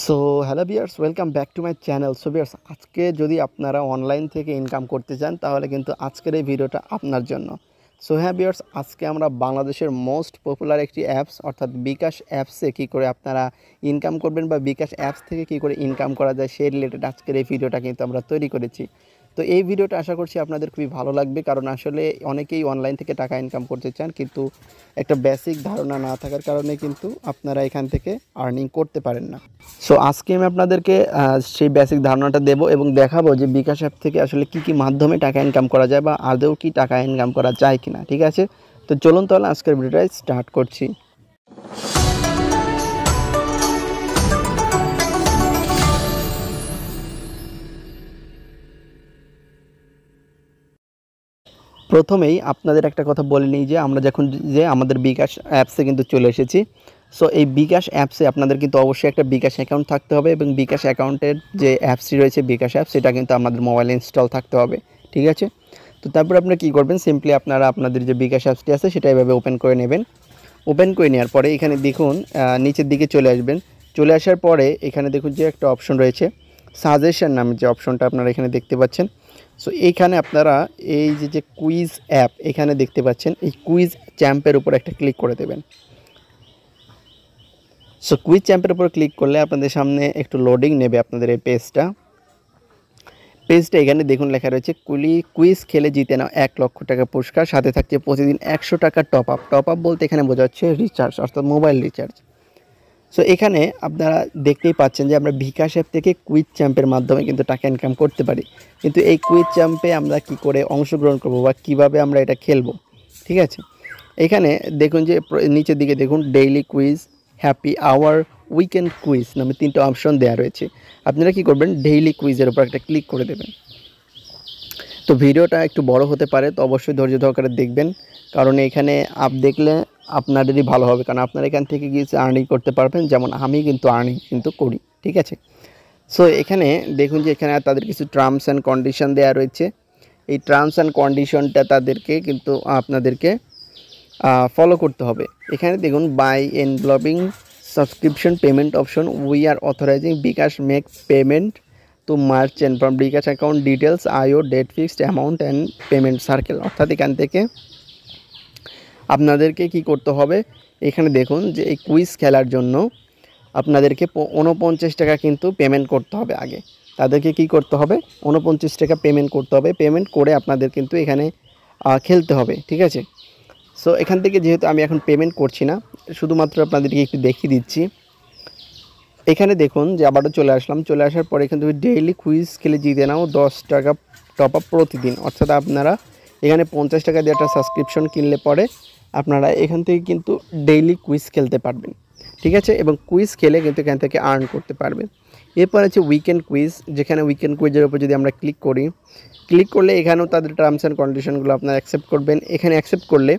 So hello viewers, welcome back to my channel. So viewers, আজকে যদি আপনারা online থেকে ইনকাম করতে চান তাহলে কিন্তু আজকের এই ভিডিওটা আপনার জন্য। সো হ্যাঁ ভিউয়ার্স, আজকে আমরা বাংলাদেশের মোস্ট পপুলার একটি অ্যাপস অর্থাৎ বিকাশ অ্যাপসে কী করে আপনারা ইনকাম করবেন বা বিকাশ অ্যাপস থেকে কী করে ইনকাম করা যায় সেই রিলেটেড আজকের এই ভিডিওটা কিন্তু আমরা তৈরি করেছি। তো এই ভিডিওটা আশা করছি আপনাদের খুবই ভালো লাগবে, কারণ আসলে অনেকেই অনলাইন থেকে টাকা ইনকাম করতে চান, কিন্তু একটা বেসিক ধারণা না থাকার কারণে কিন্তু আপনারা এখান থেকে আর্নিং করতে পারেন না। সো আজকে আমি আপনাদেরকে সেই বেসিক ধারণাটা দেবো এবং দেখাবো যে বিকাশ অ্যাপ থেকে আসলে কী মাধ্যমে টাকা ইনকাম করা যায় বা আদৌ কি টাকা ইনকাম করা যায় কিনা। ঠিক আছে, তো চলুন তাহলে আজকের ভিডিওটা স্টার্ট করছি। প্রথমেই আপনাদের একটা কথা বলে নিই যে আমরা যখন আমাদের বিকাশ অ্যাপসে কিন্তু চলে এসেছি। সো এই বিকাশ অ্যাপসে আপনাদের কিন্তু অবশ্যই একটা বিকাশ অ্যাকাউন্ট থাকতে হবে এবং বিকাশ অ্যাকাউন্টের যে অ্যাপসটি রয়েছে বিকাশ অ্যাপ, সেটা কিন্তু আমাদের মোবাইলে ইনস্টল থাকতে হবে। ঠিক আছে, তো তারপর আপনারা কী করবেন, সিম্পলি আপনারা আপনাদের যে বিকাশ অ্যাপসটি আছে সেটা এভাবে ওপেন করে নেবেন। ওপেন করে নেওয়ার পরে এখানে দেখুন নিচের দিকে চলে আসবেন। চলে আসার পরে এখানে দেখুন যে একটা অপশন রয়েছে সাজেশন নামে, যে অপশনটা আপনারা এখানে দেখতে পাচ্ছেন। সো এইখানে আপনারা এই যে কুইজ অ্যাপ এখানে দেখতে পাচ্ছেন, এই কুইজ চ্যাম্পের উপর একটা ক্লিক করে দেবেন। সো কুইজ চ্যাম্পের উপর ক্লিক করলে আপনাদের সামনে একটু লোডিং নেবে আপনাদের এই পেজটা। এখানে দেখুন লেখা রয়েছে কুইজ খেলে জিতে নাও 1 লক্ষ টাকা পুরস্কার, সাথে থাকছে প্রতিদিন 100 টাকা টপ আপ বলতে এখানে বোঝা যাচ্ছে রিচার্জ, অর্থাৎ মোবাইল রিচার্জ। সো এখানে আপনারা দেখতেই পাচ্ছেন যে আমরা বিকাশ অ্যাপ থেকে কুইজ চ্যাম্পের মাধ্যমে কিন্তু টাকা ইনকাম করতে পারি, কিন্তু এই কুইজ চ্যাম্পে আমরা কি করে অংশগ্রহণ করব বা কিভাবে আমরা এটা খেলবো। ঠিক আছে, এখানে দেখুন যে নিচের দিকে দেখুন daily quiz, happy hour, weekend quiz নামে 3টা অপশন দেওয়া রয়েছে। আপনারা কি করবেন, ডেইলি কুইজের উপর একটা ক্লিক করে দেবেন। তো ভিডিওটা একটু বড় হতে পারে, তো অবশ্যই ধৈর্য সহকারে দেখবেন, কারণ এখানে দেখলে আপনাদেরই ভালো হবে, কারণ আপনারা এখান থেকে গিয়ে আর্নিং করতে পারবেন, যেমন আমি কিন্তু আর্নিং কিন্তু করি। ঠিক আছে, সো এখানে দেখুন যে এখানে তাদের কিছু টার্মস অ্যান্ড কন্ডিশন দেওয়া রয়েছে। এই টার্মস অ্যান্ড কন্ডিশনটা তাদেরকে কিন্তু আপনাদেরকে ফলো করতে হবে। এখানে দেখুন by involving subscription payment option, we are authorizing bKash make payment to merchant from bKash account details আইও date fixed amount and payment circle. অর্থাৎ এখান থেকে আপনাদেরকে কি করতে হবে, এখানে দেখুন যে এই কুইজ খেলার জন্য আপনাদেরকে 49 টাকা কিন্তু পেমেন্ট করতে হবে আগে। তাদেরকে কি করতে হবে, 49 টাকা পেমেন্ট করতে হবে। পেমেন্ট করে আপনাদের কিন্তু এখানে খেলতে হবে। ঠিক আছে, সো এখান থেকে যেহেতু আমি এখন পেমেন্ট করছি না, শুধুমাত্র আপনাদেরকে একটু দেখিয়ে দিচ্ছি। এখানে দেখুন যে আবারও চলে আসলাম। চলে আসার পরে এখান থেকে ডেইলি কুইজ খেলে জিতে নাও 10 টাকা টপ আপ প্রতিদিন। অর্থাৎ আপনারা এখানে 50 টাকা দিয়ে একটা সাবস্ক্রিপশন কিনলে পরে আপনারা এখান থেকে কিন্তু ডেইলি কুইজ খেলতে পারবেন। ঠিক আছে, এবং কুইজ খেলে কিন্তু এখান থেকে আর্ন করতে পারবেন। এরপর আছে উইকেন্ড কুইজ, যেখানে উইকেন্ড কুইজের উপর যদি আমরা ক্লিক করলে এখানেও তাদের টার্মস অ্যান্ড কন্ডিশনগুলো আপনারা অ্যাকসেপ্ট করবেন। এখানে অ্যাকসেপ্ট করলে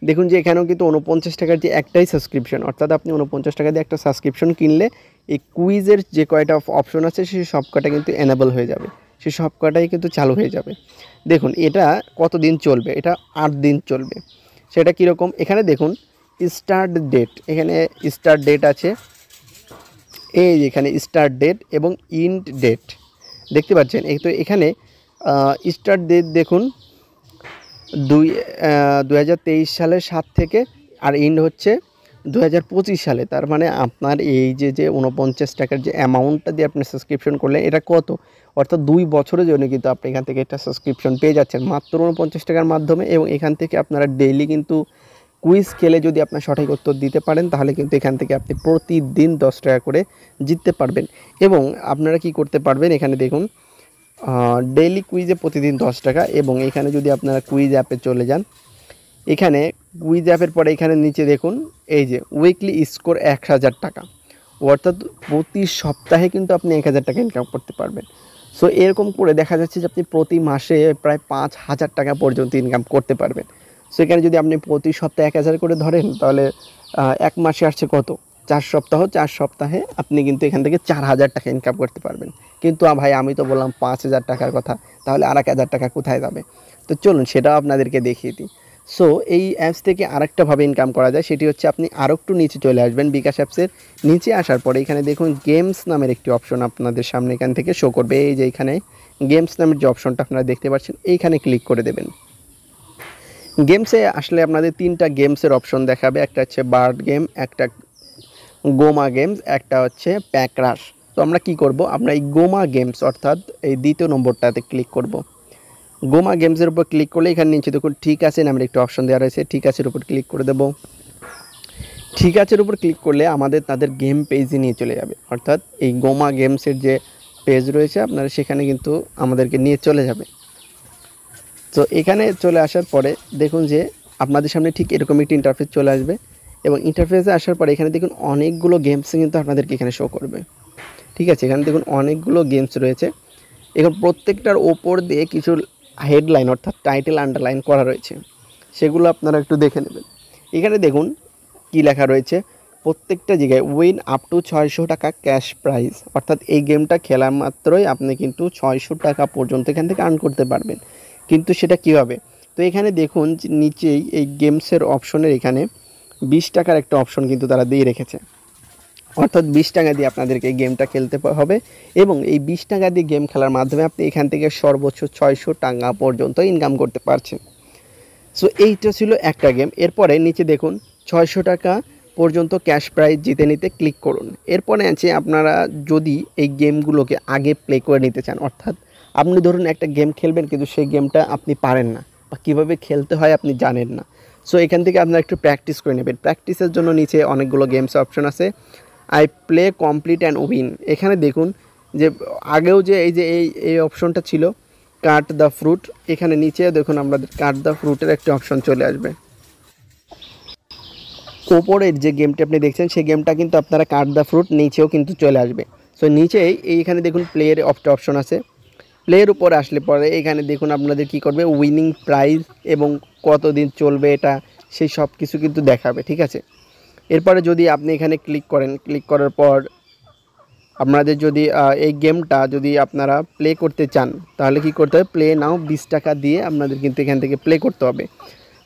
দেখুন যে এখানেও কিন্তু 49 টাকার যে একটাই সাবস্ক্রিপশন, অর্থাৎ আপনি 49 টাকা দিয়ে একটা সাবস্ক্রিপশন কিনলে এই কুইজের যে কয়টা অপশন আছে সেই সব কটা কিন্তু এনেবল হয়ে যাবে, সেই সব কটাই কিন্তু চালু হয়ে যাবে। দেখুন এটা কতদিন চলবে, এটা 8 দিন চলবে। সেটা কীরকম, এখানে দেখুন স্টার্ট ডেট, এখানে স্টার্ট ডেট আছে, এই যেখানে স্টার্ট ডেট এবং ইন্ড ডেট দেখতে পাচ্ছেন। এই তো এখানে স্টার্ট ডেট দেখুন 2023 সালের 7 থেকে, আর ইন্ড হচ্ছে 2025 সালে। তার মানে আপনার এই যে 49 টাকার যে অ্যামাউন্টটা দিয়ে আপনি সাবস্ক্রিপশন করলেন, এটা কত, অর্থাৎ 2 বছরের জন্য কিন্তু আপনি এখান থেকে একটা সাবস্ক্রিপশন পেয়ে যাচ্ছেন মাত্র 49 টাকার মাধ্যমে। এবং এখান থেকে আপনারা ডেইলি কিন্তু কুইজ খেলে যদি আপনার সঠিক উত্তর দিতে পারেন, তাহলে কিন্তু এখান থেকে আপনি প্রতিদিন 10 টাকা করে জিততে পারবেন। এবং আপনারা কি করতে পারবেন, এখানে দেখুন ডেইলি কুইজে প্রতিদিন 10 টাকা। এবং এখানে যদি আপনারা কুইজ অ্যাপে চলে যান, এখানে কুইজ অ্যাপের পরে এখানে নিচে দেখুন এই যে উইকলি স্কোর 1000 টাকা, অর্থাৎ প্রতি সপ্তাহে কিন্তু আপনি 1000 টাকা ইনকাম করতে পারবেন। সো এরকম করে দেখা যাচ্ছে যে আপনি প্রতি মাসে প্রায় 5000 টাকা পর্যন্ত ইনকাম করতে পারবেন। সো এখানে যদি আপনি প্রতি সপ্তাহে 1000 করে ধরেন, তাহলে 1 মাসে আসছে কত, 4 সপ্তাহ, 4 সপ্তাহে আপনি কিন্তু এখান থেকে 4000 টাকা ইনকাম করতে পারবেন। কিন্তু ভাই আমি তো বললাম 5000 টাকার কথা, তাহলে আর 1000 টাকা কোথায় যাবে। তো চলুন সেটাও আপনাদেরকে দেখিয়ে দিই। সো এই অ্যাপস থেকে আরেকটাভাবে ইনকাম করা যায়, সেটি হচ্ছে আপনি আরও একটু নিচে চলে আসবেন। বিকাশ অ্যাপসের নিচে আসার পরে এখানে দেখুন গেমস নামের একটি অপশন আপনাদের সামনে এখান থেকে শো করবে। এই যে এখানে গেমস নামের যে অপশনটা আপনারা দেখতে পাচ্ছেন, এইখানে ক্লিক করে দেবেন। গেমসে আসলে আপনাদের 3টা গেমসের অপশন দেখাবে, একটা হচ্ছে বার্ড গেম, একটা গোমা গেমস, একটা হচ্ছে প্যাকরাশ। তো আমরা কি করব, আমরা এই গোমা গেমস অর্থাৎ এই দ্বিতীয় নম্বরটাতে ক্লিক করব। গোমা গেমসের উপর ক্লিক করলে এখানে নিচে দেখুন ঠিক আছে নামের একটি অপশন দেওয়া রয়েছে, ঠিক আছের উপর ক্লিক করে দেব। ঠিক আছের উপর ক্লিক করলে আমাদের তাদের গেম পেজে নিয়ে চলে যাবে, অর্থাৎ এই গোমা গেমসের যে পেজ রয়েছে আপনারা সেখানে কিন্তু আমাদেরকে নিয়ে চলে যাবে। তো এখানে চলে আসার পরে দেখুন যে আপনাদের সামনে ঠিক এরকম একটি ইন্টারফেস চলে আসবে, এবং ইন্টারফেসে আসার পরে এখানে দেখুন অনেকগুলো গেমস কিন্তু আপনাদেরকে এখানে শো করবে। ঠিক আছে, এখানে দেখুন অনেকগুলো গেমস রয়েছে। এখন প্রত্যেকটার ওপর দিয়ে কিছু হেডলাইন অর্থাৎ টাইটেল আন্ডারলাইন করা রয়েছে, সেগুলো আপনারা একটু দেখে নেবেন। এখানে দেখুন কি লেখা রয়েছে, প্রত্যেকটা জায়গায় উইন আপ টু 600 টাকা ক্যাশ প্রাইজ, অর্থাৎ এই গেমটা খেলা মাত্রই আপনি কিন্তু 600 টাকা পর্যন্ত এখান থেকে আর্ন করতে পারবেন। কিন্তু সেটা কীভাবে, তো এখানে দেখুন যে নিচেই এই গেমসের অপশনের এখানে 20 টাকার একটা অপশন কিন্তু তারা দিয়ে রেখেছে, অর্থাৎ 20 টাকা দিয়ে আপনাদেরকে গেমটা খেলতে হবে, এবং এই 20 টাকা দিয়ে গেম খেলার মাধ্যমে আপনি এখান থেকে সর্বোচ্চ 600 টাকা পর্যন্ত ইনকাম করতে পারছেন। সো এইটা ছিল একটা গেম। এরপরে নিচে দেখুন 600 টাকা পর্যন্ত ক্যাশ প্রাইজ জিতে নিতে ক্লিক করুন। এরপরে আছে আপনারা যদি এই গেমগুলোকে আগে প্লে করে নিতে চান, অর্থাৎ আপনি ধরুন একটা গেম খেলবেন কিন্তু সেই গেমটা আপনি পারেন না বা কীভাবে খেলতে হয় আপনি জানেন না, সো এখান থেকে আপনারা একটু প্র্যাকটিস করে নেবেন। প্র্যাকটিসের জন্য নিচে অনেকগুলো গেমস অপশন আছে, I play complete and win. এখানে দেখুন যে আগেও যে এই অপশনটা ছিল কাট দ্য ফ্রুট, এখানে নিচে দেখুন আমাদের কাট দ্য ফ্রুটের একটা অপশন চলে আসবে। ওপরের যে গেমটি আপনি দেখছেন সেই গেমটা কিন্তু আপনারা কাট দ্য ফ্রুট নিচেও কিন্তু চলে আসবে। সো নিচেই এইখানে দেখুন প্লেয়ের একটা অপশন আছে, প্লেয়ের উপরে আসলে পরে এখানে দেখুন আপনাদের কি করবে উইনিং প্রাইজ এবং কতদিন চলবে এটা, সেই সব কিছু কিন্তু দেখাবে। ঠিক আছে, এরপরে যদি আপনি এখানে ক্লিক করেন, ক্লিক করার পর আপনাদের যদি এই গেমটা যদি আপনারা প্লে করতে চান তাহলে কি করতে হবে, প্লে নাও 20 টাকা দিয়ে আপনাদের কিন্তু এখান থেকে প্লে করতে হবে।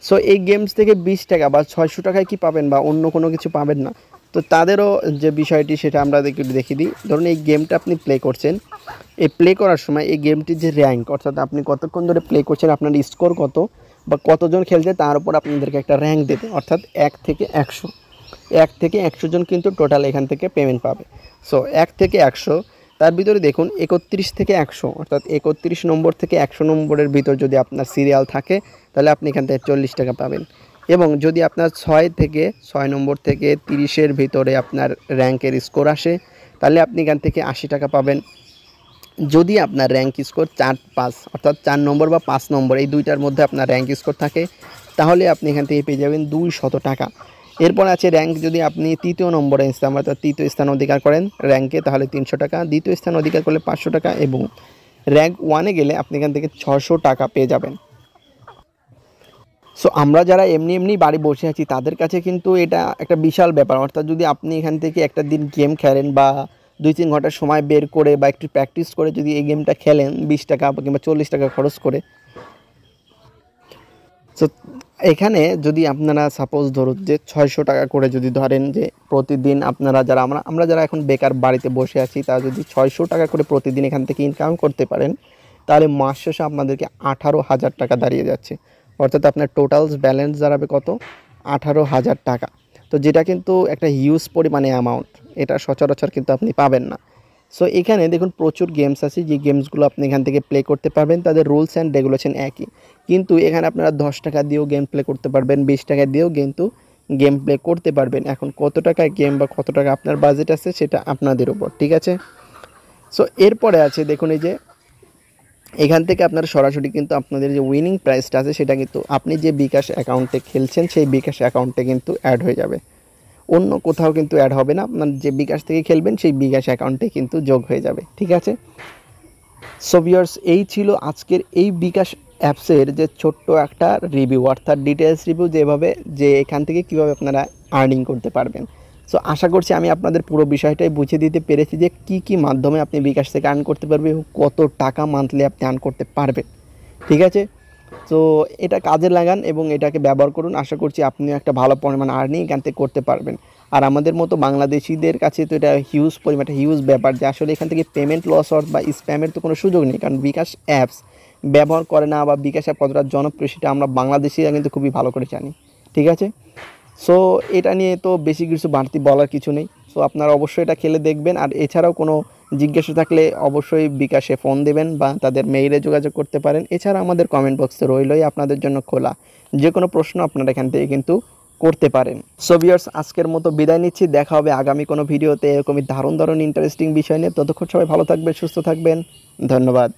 সো এই গেমস থেকে 20 টাকা বা 600 টাকায় কি পাবেন বা অন্য কোনো কিছু পাবেন না, তো তাদেরও যে বিষয়টি সেটা আমরা একটু দেখিয়ে দিই। ধরুন এই গেমটা আপনি প্লে করছেন, এই প্লে করার সময় এই গেমটির যে র্যাঙ্ক অর্থাৎ আপনি কতক্ষণ ধরে প্লে করছেন, আপনার স্কোর কত বা কতজন খেলছে তার উপর আপনাদেরকে একটা র্যাঙ্ক দেবে, অর্থাৎ 1 থেকে 100, 1 থেকে 100 জন কিন্তু টোটাল এখান থেকে পেমেন্ট পাবে। সো 1 থেকে 100, তার ভিতরে দেখুন 31 থেকে 100, অর্থাৎ 31 নম্বর থেকে 100 নম্বরের ভিতর যদি আপনার সিরিয়াল থাকে তাহলে আপনি এখান থেকে 40 টাকা পাবেন, এবং যদি আপনার 6 নম্বর থেকে 30-এর ভিতরে আপনার র্যাঙ্কের স্কোর আসে তাহলে আপনি এখান থেকে 80 টাকা পাবেন। যদি আপনার র্যাঙ্ক স্কোর 4-5 অর্থাৎ 4 নম্বর বা 5 নম্বর এই দুইটার মধ্যে আপনার র্যাঙ্ক স্কোর থাকে তাহলে আপনি এখান থেকে পেয়ে যাবেন 200 টাকা। এরপর আছে র্যাঙ্ক, যদি আপনি 3য় নম্বরে স্থান অর্থাৎ 3য় স্থান অধিকার করেন র্যাঙ্কে তাহলে 300 টাকা, 2য় স্থান অধিকার করলে 500 টাকা, এবং র্যাঙ্ক 1-এ গেলে আপনি এখান থেকে 600 টাকা পেয়ে যাবেন। সো আমরা যারা এমনি বাড়ি বসে আছি তাদের কাছে কিন্তু এটা একটা বিশাল ব্যাপার, অর্থাৎ যদি আপনি এখান থেকে একটা দিন গেম খেলেন বা 2-3 ঘন্টা সময় বের করে বা একটু প্র্যাকটিস করে যদি এই গেমটা খেলেন 20 টাকা কিংবা 40 টাকা খরচ করে, সো এখানে যদি আপনারা সাপোজ ধরুন যে 600 টাকা করে যদি ধরেন যে প্রতিদিন আপনারা যারা আমরা যারা এখন বেকার বাড়িতে বসে আছি তারা যদি 600 টাকা করে প্রতিদিন এখান থেকে ইনকাম করতে পারেন তাহলে মাস শেষে আপনাদেরকে 18,000 টাকা দাঁড়িয়ে যাচ্ছে, অর্থাৎ আপনার টোটাল ব্যালেন্স দাঁড়াবে কত, 18,000 টাকা। তো যেটা কিন্তু একটা হিউজ পরিমাণে অ্যামাউন্ট, এটা সচরাচর কিন্তু আপনি পাবেন না। সো এখানে দেখুন প্রচুর গেমস আছে, যে গেমসগুলো আপনি এখান থেকে প্লে করতে পারবেন, তাদের রুলস অ্যান্ড রেগুলেশন একই, কিন্তু এখানে আপনারা 10 টাকা দিয়েও গেম প্লে করতে পারবেন, 20 টাকা দিয়েও কিন্তু গেম প্লে করতে পারবেন। এখন কত টাকায় গেম বা কত টাকা আপনার বাজেট আছে সেটা আপনাদের উপর। ঠিক আছে, সো এরপরে আছে দেখুন এই যে এখান থেকে আপনারা সরাসরি কিন্তু আপনাদের যে উইনিং প্রাইসটা আছে সেটা কিন্তু আপনি যে বিকাশ অ্যাকাউন্টে খেলছেন সেই বিকাশ অ্যাকাউন্টে কিন্তু অ্যাড হয়ে যাবে, অন্য কোথাও কিন্তু অ্যাড হবে না, আপনার যে বিকাশ থেকে খেলবেন সেই বিকাশ অ্যাকাউন্টে কিন্তু যোগ হয়ে যাবে। ঠিক আছে, সো ভিউয়ার্স এই ছিল আজকের এই বিকাশ অ্যাপসের যে ছোট্ট একটা রিভিউ, অর্থাৎ ডিটেলস রিভিউ, যেভাবে যে এখান থেকে কীভাবে আপনারা আর্নিং করতে পারবেন। সো আশা করছি আমি আপনাদের পুরো বিষয়টাই বুঝিয়ে দিতে পেরেছি যে কী মাধ্যমে আপনি বিকাশ থেকে আর্ন করতে পারবেন এবং কত টাকা মান্থলি আপনি আর্ন করতে পারবেন। ঠিক আছে, তো এটা কাজে লাগান এবং এটাকে ব্যবহার করুন। আশা করছি আপনিও একটা ভালো পরিমাণ আর্নিং এখান থেকে করতে পারবেন। আর আমাদের মতো বাংলাদেশিদের কাছে তো এটা হিউজ পরিমাণ, একটা হিউজ ব্যাপার যে আসলে এখান থেকে পেমেন্ট লস হওয়ার বা স্প্যামের তো কোনো সুযোগ নেই। কারণ বিকাশ অ্যাপস ব্যবহার করে না বা বিকাশ অ্যাপ কতটা জনপ্রিয় সেটা আমরা বাংলাদেশিরা কিন্তু খুবই ভালো করে জানি। ঠিক আছে? সো এটা নিয়ে তো বেশি কিছু বাড়তি বলার কিছু নেই। সো আপনারা অবশ্যই এটা খেলে দেখবেন। আর এছাড়াও কোনো জিজ্ঞাসা থাকলে অবশ্যই বিকাশে ফোন দেবেন বা তাদের মেইলে যোগাযোগ করতে পারেন। এছাড়া আমাদের কমেন্ট বক্সে রইলই আপনাদের জন্য খোলা। যে কোনো প্রশ্ন আপনারা এখান থেকে কিন্তু করতে পারেন। সো ভিউয়ার্স, আজকের মতো বিদায় নিচ্ছি। দেখা হবে আগামী কোনো ভিডিওতে এরকমই দারুণ ইন্টারেস্টিং বিষয় নিয়ে। ততক্ষণ সবাই ভালো থাকবেন, সুস্থ থাকবেন। ধন্যবাদ।